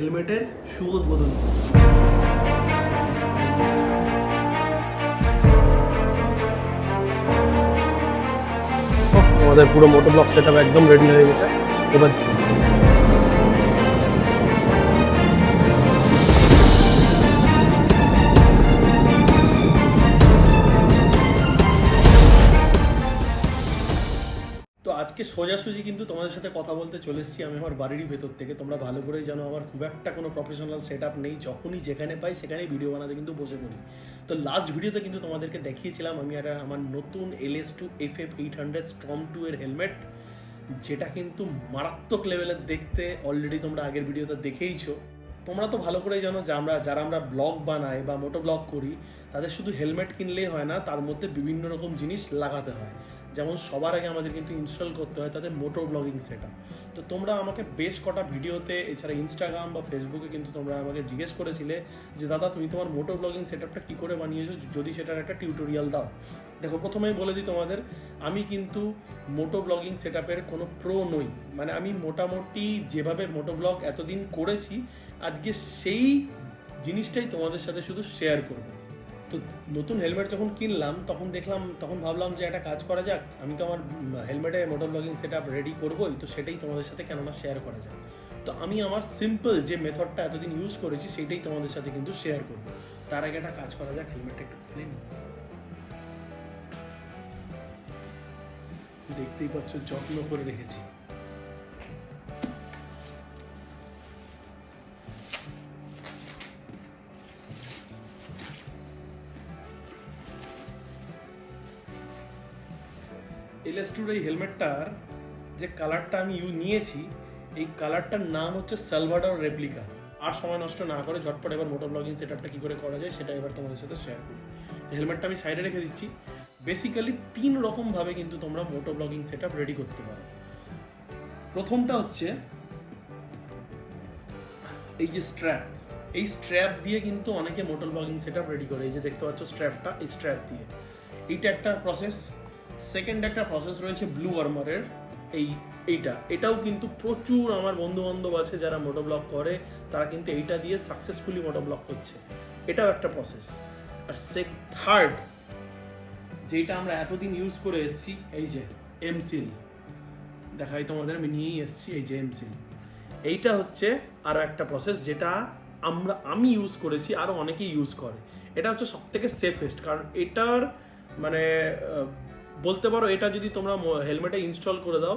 হেলমেটের শুভ উদ্বোধন। আমাদের পুরো মোটো ব্লক সেটআপ একদম রেডি হয়ে গেছে। এবার তো আজকে সোজাসুজি কিন্তু তোমাদের সাথে কথা বলতে চলে এসেছি আমি আমার বাড়িরই ভেতর থেকে। তোমরা ভালো করেই জানো আমার খুব একটা কোনো প্রফেশনাল সেটআপ নেই, যখনই যেখানে পাই সেখানেই ভিডিও বানাতে কিন্তু বসে পড়ি। তো লাস্ট ভিডিওতে কিন্তু তোমাদেরকে দেখিয়েছিলাম আমি একটা আমার নতুন LS2 FF800 Storm 2 এর হেলমেট, যেটা কিন্তু মারাত্মক লেভেলের দেখতে। অলরেডি তোমরা আগের ভিডিওতে দেখেইছো। তোমরা তো ভালো করেই জানো যে যারা আমরা ব্লগ বানাই বা মোটো ব্লগ করি, তাদের শুধু হেলমেট কিনলেই হয় না, তার মধ্যে বিভিন্ন রকম জিনিস লাগাতে হয়। যেমন সবার আগে আমাদের কিন্তু ইনস্টল করতে হয় তাদের মোটো ব্লগিং সেটআপ। তো তোমরা আমাকে বেশ কটা ভিডিওতে, এছাড়া ইনস্টাগ্রাম বা ফেসবুকে কিন্তু তোমরা আমাকে জিজ্ঞেস করেছিলে যে দাদা তুমি তোমার মোটো ব্লগিং সেটআপটা কী করে বানিয়েছো, যদি সেটার একটা টিউটোরিয়াল দাও। দেখো, প্রথমেই বলে দিই তোমাদের, আমি কিন্তু মোটো ব্লগিং সেটআপের কোনো প্রো নই। মানে আমি মোটামুটি যেভাবে মোটো ব্লগ এতদিন করেছি, আজকে সেই জিনিসটাই তোমাদের সাথে শুধু শেয়ার করবো। তো নতুন হেলমেট যখন কিনলাম তখন ভাবলাম যে একটা কাজ করা যাক, আমি তো আমার হেলমেটে মোটো ব্লগিং সেটআপ রেডি করবোই, তো সেটাই তোমাদের সাথে কেননা শেয়ার করা যায়। তো আমি আমার সিম্পল যে মেথডটা এতদিন ইউজ করেছি সেটাই তোমাদের সাথে কিন্তু শেয়ার করবো। তার আগে একটা কাজ করা যাক, হেলমেটটা একটু খুলে নিই। দেখতেই পাচ্ছ যত্ন করে রেখেছি। LS2 এই হেলমেটটার যে কালারটা আমি নিয়েছি, এই কালারটার নাম হচ্ছে সালভাডর রেপ্লিকা। আর সময় নষ্ট না করে ঝটপট এবার মোটো ব্লগিং সেটআপটা কী করে করা যায় সেটা এবার তোমাদের সাথে শেয়ার করি। হেলমেটটা আমি সাইডে রেখে দিচ্ছি। বেসিক্যালি 3 রকমভাবে কিন্তু তোমরা মোটো ব্লগিং সেটআপ রেডি করতে পারো। প্রথমটা হচ্ছে এই যে স্ট্র্যাপ। এই স্ট্র্যাপ দিয়ে কিন্তু অনেকে মোটো ব্লগিং সেটআপ রেডি করে। এই যে দেখতে পাচ্ছ স্ট্র্যাপটা, এই স্ট্র্যাপ দিয়ে। এইটা একটা প্রসেস। সেকেন্ড একটা প্রসেস রয়েছে ব্লু আর্মারের। এটাও কিন্তু প্রচুর আমার বন্ধু বান্ধব আছে যারা মোটো ব্লগ করে, তারা কিন্তু এইটা দিয়ে সাকসেসফুলি মোটো ব্লগ করছে। এটাও একটা প্রসেস। আর থার্ড যেটা আমরা এতদিন ইউজ করে এসেছি, এই যে এমসিল দেখাই তোমাদের, আমি নিয়েই এসেছি। এই যে এমসিল, এইটা হচ্ছে আরও একটা প্রসেস যেটা আমি ইউজ করেছি, আরও অনেকেই ইউজ করে। এটা হচ্ছে সব থেকে সেফেস্ট, কারণ এটার মানে বলতে পারো এটা যদি তোমরা হেলমেটে ইনস্টল করে দাও,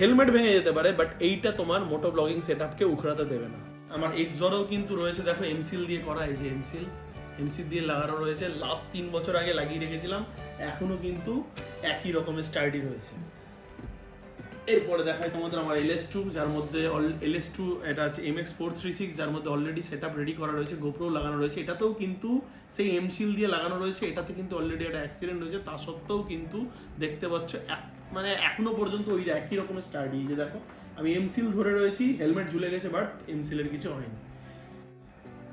হেলমেট ভেঙে যেতে পারে, বাট এইটা তোমার মোটো ব্লগিং সেটআপকে উখড়াতে দেবে না। আমার এক্সরেও কিন্তু রয়েছে, দেখো এমসিল দিয়ে করা। এই যে এমসিল দিয়ে লাগানো রয়েছে। লাস্ট 3 বছর আগে লাগিয়ে রেখেছিলাম, এখনো কিন্তু একই রকমের স্টার্ডি রয়েছে। এরপরে দেখাই তোমাদের আমার LS2, যার মধ্যে LS2 এটা আছে MX436, যার মধ্যে অলরেডি সেটআপ রেডি করা রয়েছে, গোপ্রো লাগানো রয়েছে। এটাতেও কিন্তু সেই এমসিল দিয়ে লাগানো রয়েছে। এটাতে কিন্তু অলরেডি একটা অ্যাক্সিডেন্ট হয়েছে, তা সত্ত্বেও কিন্তু দেখতে পাচ্ছ মানে এখনো পর্যন্ত ওই একই রকমের স্টার্ডি। যে দেখো আমি এমসিল ধরে রয়েছি, হেলমেট ঝুলে গেছে, বাট এমসিলের কিছু হয়নি।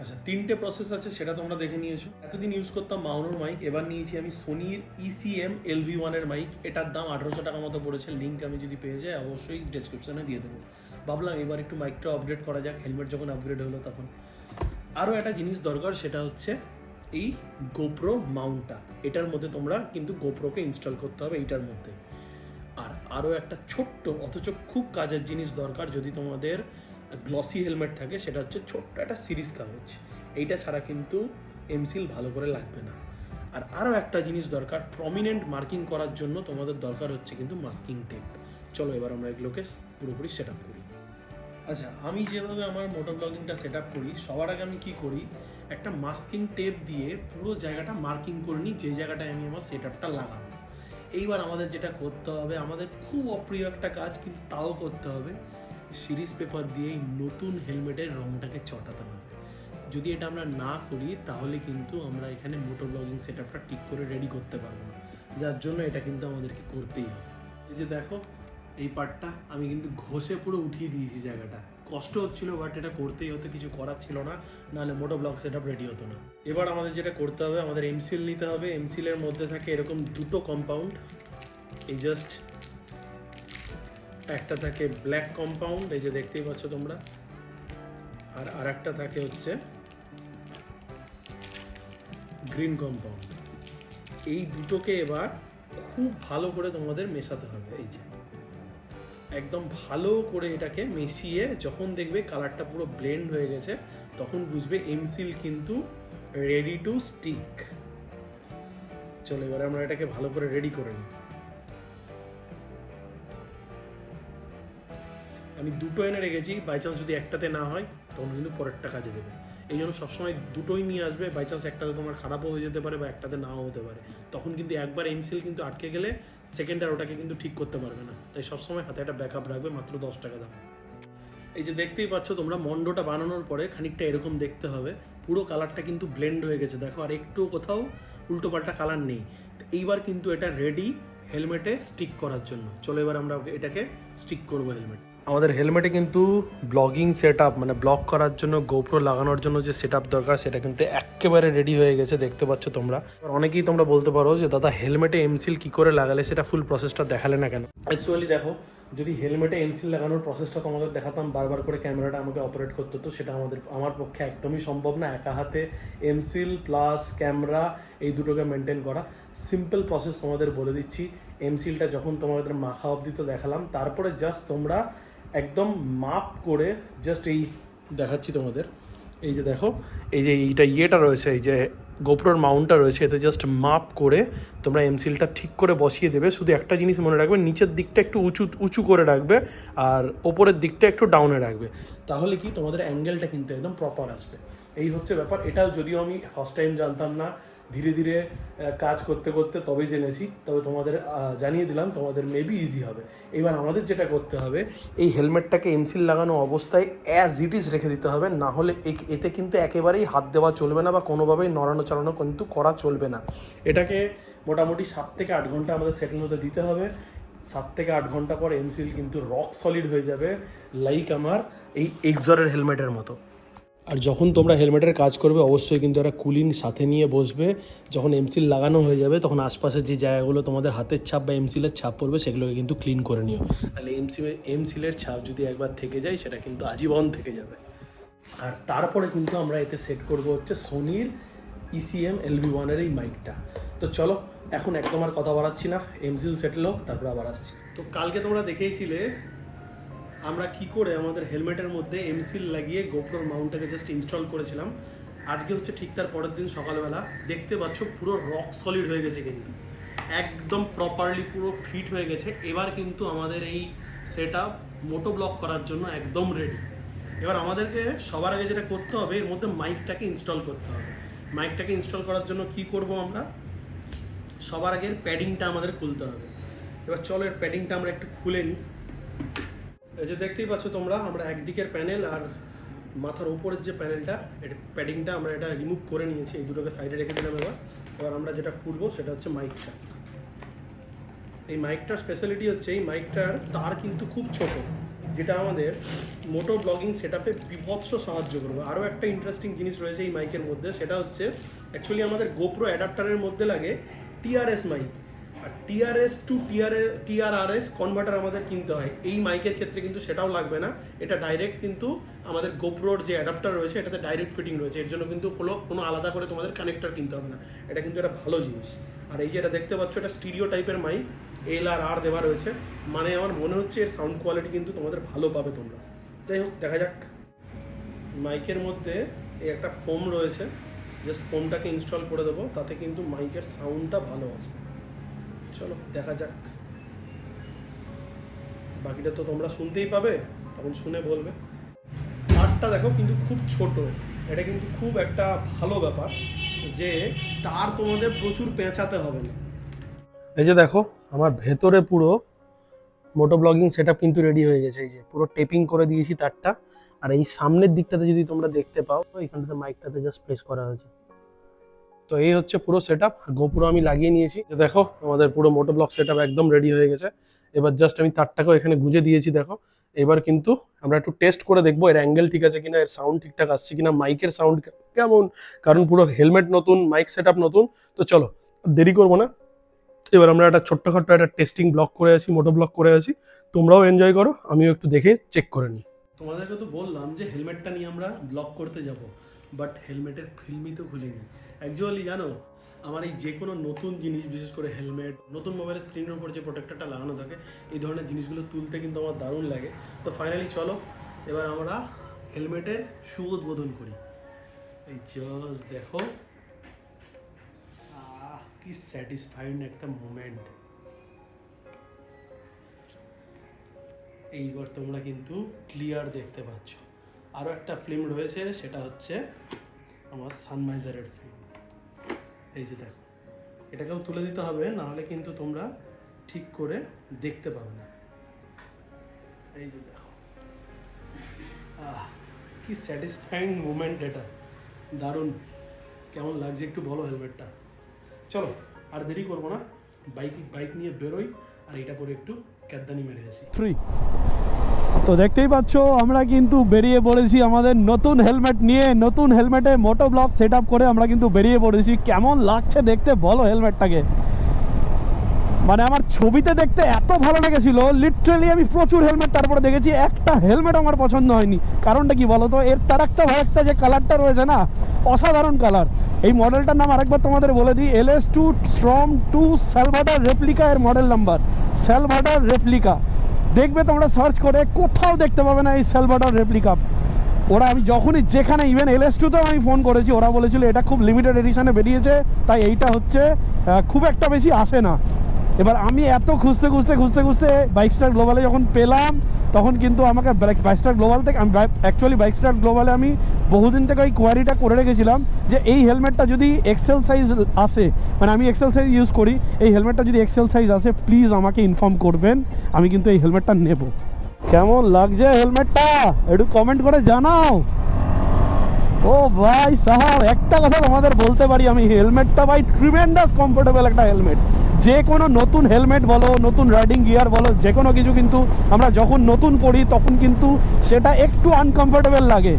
আচ্ছা, 3টে প্রসেস আছে, সেটা তোমরা দেখে নিয়েছো। এতদিন ইউজ করতাম মাউনোর মাইক, এবার নিয়েছি আমি সোনির ECM LV1 এর মাইক। এটার দাম 1800 টাকা মতো পড়েছে। লিঙ্ক আমি যদি পেয়ে যাই অবশ্যই ডেসক্রিপশনে দিয়ে দেবো। ভাবলাম এবার একটু মাইকটা আপগ্রেড করা যাক, হেলমেট যখন আপগ্রেড হলো তখন। আরও একটা জিনিস দরকার, সেটা হচ্ছে এই গোপ্রো মাউন্টটা। এটার মধ্যে তোমরা কিন্তু গোপ্রোকে ইনস্টল করতে হবে এইটার মধ্যে। আর আরও একটা ছোট্ট অথচ খুব কাজের জিনিস দরকার যদি তোমাদের গ্লসি হেলমেট থাকে, সেটা হচ্ছে ছোট্ট একটা সিরিজ কাগজ। এইটা ছাড়া কিন্তু এমসিল ভালো করে লাগবে না। আর আরও একটা জিনিস দরকার, প্রমিনেন্ট মার্কিং করার জন্য তোমাদের দরকার হচ্ছে কিন্তু মাস্কিং টেপ। চলো এবার আমরা এগুলোকে পুরোপুরি সেট আপ করি। আচ্ছা, আমি যেভাবে আমার মোটো ব্লগিংটা সেট আপ করি, সবার আগে আমি কি করি, একটা মাস্কিং টেপ দিয়ে পুরো জায়গাটা মার্কিং করে নিই, যে জায়গাটায় আমি আমার সেট আপটা লাগাবো। এইবার আমাদের যেটা করতে হবে, আমাদের খুব অপ্রিয় একটা কাজ কিন্তু তাও করতে হবে, সিরিজ পেপার দিয়ে এই নতুন হেলমেটের রংটাকে চটাতে হবে। যদি এটা আমরা না করি তাহলে কিন্তু আমরা এখানে মোটো ব্লগিং সেট আপটা ঠিক করে রেডি করতে পারবো না, যার জন্য এটা কিন্তু আমাদেরকে করতেই হবে। এই যে দেখো এই পার্টটা আমি কিন্তু ঘষে পুরো উঠিয়ে দিয়েছি জায়গাটা। কষ্ট হচ্ছিল, বাট এটা করতেই হতো, কিছু করার ছিল না, নাহলে মোটো ব্লগ সেট আপ রেডি হতো না। এবার আমাদের যেটা করতে হবে, আমাদের এমসিল নিতে হবে। এমসিলের মধ্যে থাকে এরকম দুটো কম্পাউন্ড। এই জাস্ট একটা থাকে ব্ল্যাক কম্পাউন্ড, এই যে দেখতেই পাচ্ছ তোমরা, আর আরেকটা থাকে হচ্ছে গ্রিন কম্পাউন্ড। এই দুটোকে এবার খুব ভালো করে তোমাদের মেশাতে হবে। এই যে একদম ভালো করে এটাকে মিশিয়ে যখন দেখবে কালারটা পুরো ব্লেন্ড হয়ে গেছে, তখন বুঝবে এমসিল কিন্তু রেডি টু স্টিক। চলো এবারে আমরা এটাকে ভালো করে রেডি করে নিই। আমি দুটো এনে রেখেছি, বাই চান্স যদি একটাতে না হয় তখন কিন্তু পরেরটা কাজে দেবে। এই জন্য সবসময় দুটোই নিয়ে আসবে, বাই চান্স একটাতে তোমার খারাপও হয়ে যেতে পারে বা একটাতে নাও হতে পারে। তখন কিন্তু একবার এমসিল কিন্তু আটকে গেলে সেকেন্ড আর ওটাকে কিন্তু ঠিক করতে পারবে না। তাই সবসময় হাতে একটা ব্যাকআপ রাখবে, মাত্র 10 টাকা দাম। এই যে দেখতেই পাচ্ছ তোমরা, মন্ডটা বানানোর পরে খানিকটা এরকম দেখতে হবে, পুরো কালারটা কিন্তু ব্লেন্ড হয়ে গেছে দেখো, আর একটু কোথাও উল্টো পাল্টা কালার নেই। এইবার কিন্তু এটা রেডি হেলমেটে স্টিক করার জন্য। চলো এবার আমরা এটাকে স্টিক করবো হেলমেট। আমাদের হেলমেটে কিন্তু ব্লগিং সেট আপ মানে ব্লগ করার জন্য গোপ্রো লাগানোর জন্য যে সেট আপ দরকার সেটা কিন্তু একেবারে রেডি হয়ে গেছে, দেখতে পাচ্ছ তোমরা। অনেকেই তোমরা বলতে পারো যে দাদা হেলমেটে এমসিল কি করে লাগালে, সেটা ফুল প্রসেসটা দেখালে না কেন। অ্যাকচুয়ালি দেখো, যদি হেলমেটে এমসিল লাগানোর প্রসেসটা তোমাদের দেখাতাম, বারবার করে ক্যামেরাটা আমাকে অপারেট করতে হতো, সেটা আমার পক্ষে একদমই সম্ভব না। একা হাতে এমসিল প্লাস ক্যামেরা এই দুটোকে মেনটেন করা। সিম্পল প্রসেস তোমাদের বলে দিচ্ছি। এমসিলটা যখন তোমাদের মাখা অবধি তো দেখালাম, তারপরে জাস্ট তোমরা একদম মাপ করে, জাস্ট এই দেখাচ্ছি তোমাদের, এই যে দেখো, এই যে ইয়েটা রয়েছে, এই যে গোপ্রোর মাউন্টটা রয়েছে, এতে জাস্ট মাপ করে তোমরা এমসিলটা ঠিক করে বসিয়ে দেবে। শুধু একটা জিনিস মনে রাখবে, নিচের দিকটা একটু উঁচু করে রাখবে আর ওপরের দিকটা একটু ডাউনে রাখবে, তাহলে কি তোমাদের অ্যাঙ্গেলটা কিন্তু একদম প্রপার আসবে। এই হচ্ছে ব্যাপার। এটা যদিও আমি ফার্স্ট টাইম জানতাম না, ধীরে ধীরে কাজ করতে করতে তবে জেনেছি। তবে তোমাদের জানিয়ে দিলাম, তোমাদের মেবি ইজি হবে। এবার আমাদের যেটা করতে হবে, এই হেলমেটটাকে এমসিল লাগানো অবস্থায় অ্যাজ ইট ইজ রেখে দিতে হবে, না হলে এতে কিন্তু একেবারেই হাত দেওয়া চলবে না বা কোনোভাবেই নড়ানো চালানো কিন্তু করা চলবে না। এটাকে মোটামুটি 7 থেকে 8 ঘন্টা আমাদের সেটেল হতে দিতে হবে। 7 থেকে 8 ঘন্টা পর এমসিল কিন্তু রক সলিড হয়ে যাবে, লাইক আমার এই এক্সরের হেলমেটের মতো। আর যখন তোমরা হেলমেটের কাজ করবে অবশ্যই কিন্তু একটা কুলিং সাথে নিয়ে বসবে। যখন এমসিল লাগানো হয়ে যাবে তখন আশপাশের যে জায়গাগুলো তোমাদের হাতের ছাপ বা এমসিলের ছাপ পড়বে সেগুলোকে কিন্তু ক্লিন করে নিও, তাহলে এমসিলের ছাপ যদি একবার থেকে যায় সেটা কিন্তু আজীবন থেকে যাবে। আর তারপরে কিন্তু আমরা এতে সেট করব হচ্ছে সোনির ECM LV1 এই মাইকটা। তো চলো এখন একদম আর কথা বাড়াচ্ছি না, এমসিল সেটেল হোক তারপর আবার আসছি। তো কালকে তোমরা দেখেইছিলে আমরা কি করে আমাদের হেলমেটের মধ্যে এমসিল লাগিয়ে গোপ্রোর মাউন্টটাকে জাস্ট ইনস্টল করেছিলাম। আজকে হচ্ছে ঠিক তার পরের দিন সকালবেলা, দেখতে পাচ্ছ পুরো রক সলিড হয়ে গেছে, কিন্তু একদম প্রপারলি পুরো ফিট হয়ে গেছে। এবার কিন্তু আমাদের এই সেট আপ মোটো ব্লগ করার জন্য একদম রেডি। এবার আমাদেরকে সবার আগে যেটা করতে হবে, এর মধ্যে মাইকটাকে ইনস্টল করতে হবে। মাইকটাকে ইনস্টল করার জন্য কি করব আমরা, সবার আগে প্যাডিংটা আমাদের খুলতে হবে। এবার চলো এর প্যাডিংটা আমরা একটু খুলে নিই। এই যে দেখতেই পাচ্ছ তোমরা, আমরা একদিকের প্যানেল আর মাথার উপরের যে প্যানেলটা, এটা প্যাডিংটা আমরা এটা রিমুভ করে নিয়েছি, এই দুটোকে সাইডে রেখে দিলাম। এবার আমরা যেটা খুলবো সেটা হচ্ছে মাইকটা। এই মাইকটার স্পেশালিটি হচ্ছে এই মাইকটার তার কিন্তু খুব ছোট, যেটা আমাদের মোটো ব্লগিং সেট আপে বিভৎস সাহায্য করবে। আরও একটা ইন্টারেস্টিং জিনিস রয়েছে এই মাইকের মধ্যে, সেটা হচ্ছে অ্যাকচুয়ালি আমাদের গোপ্রো অ্যাডাপ্টারের মধ্যে লাগে TRS মাইক, আর TRS টু TRRS কনভার্টার আমাদের কিনতে হয়। এই মাইকের ক্ষেত্রে কিন্তু সেটাও লাগবে না, এটা ডাইরেক্ট কিন্তু আমাদের গোপ্রোর যে অ্যাডাপ্টার রয়েছে এটাতে ডাইরেক্ট ফিটিং রয়েছে। এর জন্য কিন্তু কোনো আলাদা করে তোমাদের কানেক্টর কিনতে হবে না, এটা কিন্তু একটা ভালো জিনিস। আর এই যে এটা দেখতে পাচ্ছ, এটা স্টিরিও টাইপের মাইক, L আর R দেওয়া রয়েছে, মানে আমার মনে হচ্ছে এর সাউন্ড কোয়ালিটি কিন্তু তোমাদের ভালো পাবে তোমরা। যাই হোক দেখা যাক। মাইকের মধ্যে এই একটা ফোম রয়েছে, জাস্ট ফোমটাকে ইনস্টল করে দেবো, তাতে কিন্তু মাইকের সাউন্ডটা ভালো আসবে। চলো দেখা যাক, বাকিটা তো তোমরা শুনতেই পাবে, তখন শুনে বলবে। তারটা দেখো কিন্তু খুব ছোট, এটা কিন্তু খুব একটা ভালো ব্যাপার যে তার তোমাদের প্রচুর পেঁচাতে হবে না। এই যে দেখো আমার ভেতরে পুরো মোটো ব্লগিং সেট আপ কিন্তু রেডি হয়ে গেছে। এই যে পুরো টেপিং করে দিয়েছি তারটা, আর এই সামনের দিকটাতে যদি তোমরা দেখতে পাও, এইখানটাতে মাইকটাতে জাস্ট প্লেস করা হয়েছে। তো এই হচ্ছে পুরো সেট আপ, গোপুরো আমি লাগিয়ে নিয়েছি। দেখো আমাদের পুরো মোটো ব্লগ সেট আপ একদম রেডি হয়ে গেছে। এবার জাস্ট আমি তারটাকেও এখানে গুঁজে দিয়েছি। দেখো এবার কিন্তু আমরা একটু টেস্ট করে দেখবো এর অ্যাঙ্গেল ঠিক আছে কিনা, এর সাউন্ড ঠিকঠাক আসছে কিনা, মাইকের সাউন্ড কেমন, কারণ পুরো হেলমেট নতুন, মাইক সেট আপ নতুন। তো চলো দেরি করবো না, এবার আমরা একটা ছোট্টখাট্ট একটা টেস্টিং ব্লগ করে আছি, মোটো ব্লগ করে আছি। তোমরাও এনজয় করো, আমিও একটু দেখে চেক করে নিই। তোমাদেরকে তো বললাম যে হেলমেটটা নিয়ে আমরা ব্লগ করতে যাব, বাট হেলমেটের ফিল্মই তো খুলিনি। অ্যাকচুয়ালি জানো, আমার এই যে কোনো নতুন জিনিস, বিশেষ করে হেলমেট, নতুন মোবাইলের স্ক্রিনের উপর যে প্রোটেক্টরটা লাগানো থাকে, এই ধরনের জিনিসগুলো তুলতে কিন্তু আমার দারুণ লাগে। তো ফাইনালি চলো এবার আমরা হেলমেটের সুউদ্বোধন করি। এই জাস্ট দেখো, কি স্যাটিসফাইং একটা মোমেন্ট। এইবার তোমরা কিন্তু ক্লিয়ার দেখতে পাচ্ছ। আরও একটা ফিল্ম রয়েছে, সেটা হচ্ছে আমার সানভাইজারের ফিল্ম। এই যে দেখো, এটাকেও তুলে দিতে হবে, নাহলে কিন্তু তোমরা ঠিক করে দেখতে পাবে না। এই যে দেখো, কি স্যাটিসফাইং মুমেন্ট এটা, দারুণ। কেমন লাগছে একটু বলো হেলমেটটা। চলো আর দেরি করবো না, বাইক নিয়ে বেরোই, আর এটা পরে একটু ক্যাদানি মেরে আসি। ফ্রি। তো দেখতেই পাচ্ছ আমরা কিন্তু বেরিয়ে পড়েছি আমাদের নতুন হেলমেট নিয়ে। নতুন হেলমেটে মোটো ব্লক সেট আপ করে আমরা কিন্তু বেরিয়ে পড়েছি। কেমন লাগছে দেখতে বলো হেলমেটটাকে? মানে আমার ছবিতে দেখতে এত ভালো লেগেছিল, লিটারালি আমি প্রচুর হেলমেট তারপরে দেখেছি, একটা হেলমেট আমার পছন্দ হয়নি। কারণটা কি বলো তো? এর তারাক্তা ভারাক্তা যে কালারটা রয়েছে না, অসাধারণ কালার। এই মডেলটার নাম আরেকবার তোমাদের বলে দিই, LS2 Storm 2 সালভাডর রেপ্লিকা এর মডেল নাম্বার, সালভাডর রেপ্লিকা। দেখবে তোমরা সার্চ করে, কোথাও দেখতে পাবে না এই সালভাডর রেপ্লিকা। ওরা আমি যখনই যেখানে, ইভেন LS2তেও আমি ফোন করেছি, ওরা বলেছিল এটা খুব লিমিটেড এডিশনে বেরিয়েছে, তাই এইটা হচ্ছে খুব একটা বেশি আসে না। এবার আমি এত খুঁজতে বাইকস্টার গ্লোবালে যখন পেলাম, তখন কিন্তু আমাকে বাইকস্টার গ্লোবাল থেকে, আমি অ্যাকচুয়ালি বাইকস্টার গ্লোবালে আমি বহুদিন থেকে ওই কোয়ারিটা করে রেখেছিলাম যে এই হেলমেটটা যদি এক্সেল সাইজ আসে, মানে আমি এক্সেল সাইজ ইউজ করি, এই হেলমেটটা যদি এক্সেল সাইজ আসে প্লিজ আমাকে ইনফর্ম করবেন, আমি কিন্তু এই হেলমেটটা নেব। কেমন লাগছে হেলমেটটা একটু কমেন্ট করে জানাও। ও ভাই সাহাব, একটা কথা তোমাদের বলতে পারি আমি, হেলমেটটা ভাই ট্রিমেন্ডাস কমফোর্টেবল একটা হেলমেট। যে কোনো নতুন হেলমেট বলো, নতুন রাইডিং গিয়ার বলো, যে কোনো কিছু কিন্তু আমরা যখন নতুন পড়ি তখন কিন্তু সেটা একটু আনকমফোর্টেবল লাগে।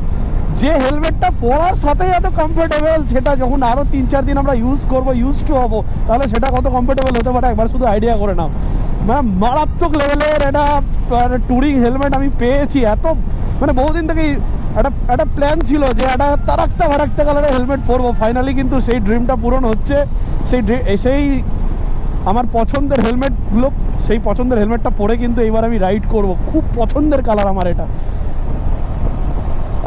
যে হেলমেটটা পরার সাথেই এত কমফোর্টেবল, সেটা যখন আরও 3-4 দিন আমরা ইউজ করবো, ইউজ টু হবো, তাহলে সেটা কত কমফোর্টেবল হতে পারে একবার শুধু আইডিয়া করে নাও। মানে মারাত্মক লেভেলের একটা ট্যুরিং হেলমেট আমি পেয়েছি। এত মানে বহুদিন থেকেই একটা প্ল্যান ছিল যে একটা তারাক্তা ভারাক্তা কালারের হেলমেট পরবো। ফাইনালি কিন্তু সেই ড্রিমটা পূরণ হচ্ছে। সেই আমার পছন্দের হেলমেটগুলো, সেই পছন্দের হেলমেটটা পরে কিন্তু এইবার আমি রাইড করব। খুব পছন্দের কালার আমার এটা।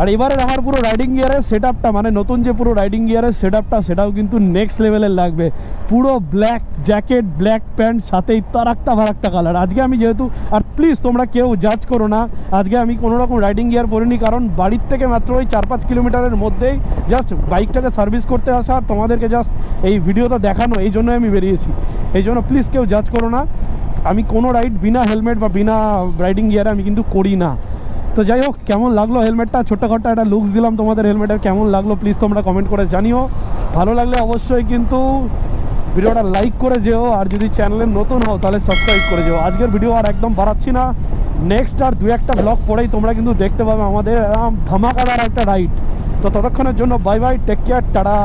আর এবারে আমার পুরো রাইডিং গিয়ারের সেট আপটা, মানে নতুন যে পুরো রাইডিং গিয়ারের সেট আপটা, সেটাও কিন্তু নেক্সট লেভেলের লাগবে। পুরো ব্ল্যাক জ্যাকেট, ব্ল্যাক প্যান্ট, সাথেই তারাক্তা ভারাক্তা কালার। আজকে আমি যেহেতু, আর প্লিজ তোমরা কেউ জাজ করো না, আজকে আমি কোনো রকম রাইডিং গিয়ার পরিনি, কারণ বাড়ির থেকে মাত্র ওই 4-5 কিলোমিটারের মধ্যেই জাস্ট বাইকটাকে সার্ভিস করতে আসা আর তোমাদেরকে জাস্ট এই ভিডিওটা দেখানো, এই জন্য আমি বেরিয়েছি। এই জন্য প্লিজ কেউ জাজ করো না। আমি কোনো রাইড বিনা হেলমেট বা বিনা রাইডিং গিয়ারে আমি কিন্তু করি না। তো যাই হোক, কেমন লাগলো হেলমেটটা? ছোট্টখাট্টো একটা লুকস দিলাম তোমাদের হেলমেটের, কেমন লাগলো প্লিজ তোমরা কমেন্ট করে জানিও। ভালো লাগলে অবশ্যই কিন্তু ভিডিওটা লাইক করে যেও, আর যদি চ্যানেলে নতুন হও তাহলে সাবস্ক্রাইব করে যেও। আজকের ভিডিও আর একদম বাড়াচ্ছি না, নেক্সট আর 2-1টা ব্লগ পরেই তোমরা কিন্তু দেখতে পাবে আমাদের ধামাকাদার একটা রাইড। তো ততক্ষণের জন্য bye bye, take care, tata.